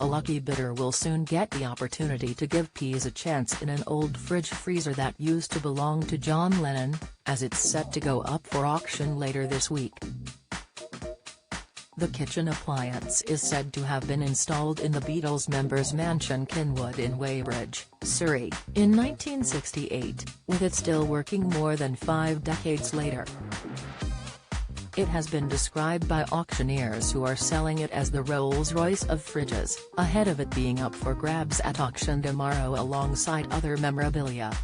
A lucky bidder will soon get the opportunity to give peas a chance in an old fridge freezer that used to belong to John Lennon, as it's set to go up for auction later this week. The kitchen appliance is said to have been installed in the Beatles members' mansion Kinwood in Weybridge, Surrey, in 1968, with it still working more than 5 decades later. It has been described by auctioneers who are selling it as the Rolls-Royce of fridges, ahead of it being up for grabs at auction tomorrow alongside other memorabilia.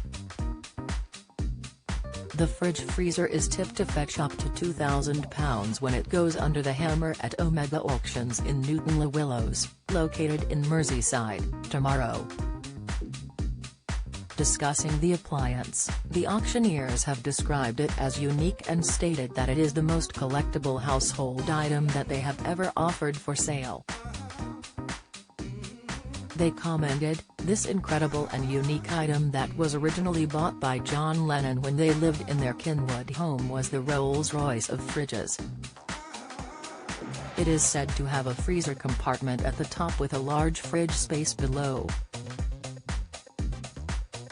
The fridge freezer is tipped to fetch up to £2,000 when it goes under the hammer at Omega Auctions in Newton-le-Willows, located in Merseyside, tomorrow. Discussing the appliance, the auctioneers have described it as unique and stated that it is the most collectible household item that they have ever offered for sale. They commented, "This incredible and unique item that was originally bought by John Lennon when they lived in their Kinwood home was the Rolls-Royce of fridges. It is said to have a freezer compartment at the top with a large fridge space below.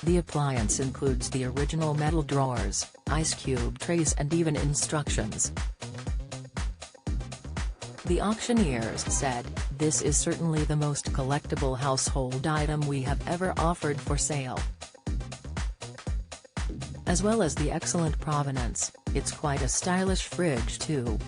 The appliance includes the original metal drawers, ice cube trays and even instructions." The auctioneers said, "This is certainly the most collectible household item we have ever offered for sale. As well as the excellent provenance, it's quite a stylish fridge too."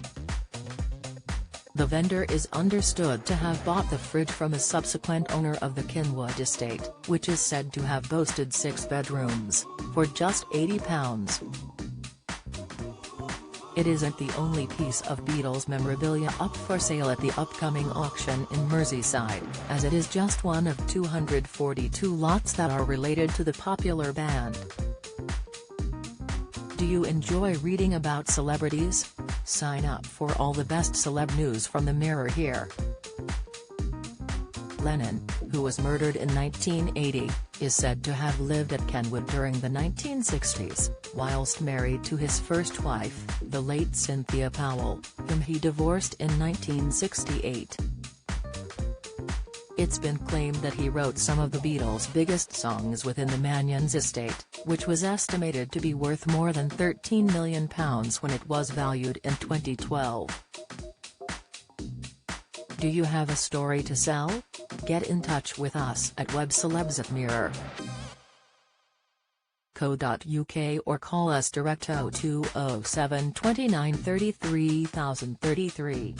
The vendor is understood to have bought the fridge from a subsequent owner of the Kinwood estate, which is said to have boasted 6 bedrooms, for just £80. It isn't the only piece of Beatles memorabilia up for sale at the upcoming auction in Merseyside, as it is just one of 242 lots that are related to the popular band. Do you enjoy reading about celebrities? Sign up for all the best celeb news from the Mirror here. Lennon, who was murdered in 1980, is said to have lived at Kenwood during the 1960s, whilst married to his first wife, the late Cynthia Powell, whom he divorced in 1968. It's been claimed that he wrote some of the Beatles' biggest songs within the Mannion's estate, which was estimated to be worth more than £13 million when it was valued in 2012. Do you have a story to sell? Get in touch with us at webcelebs@mirror.co.uk or call us direct 0207 29 33 033.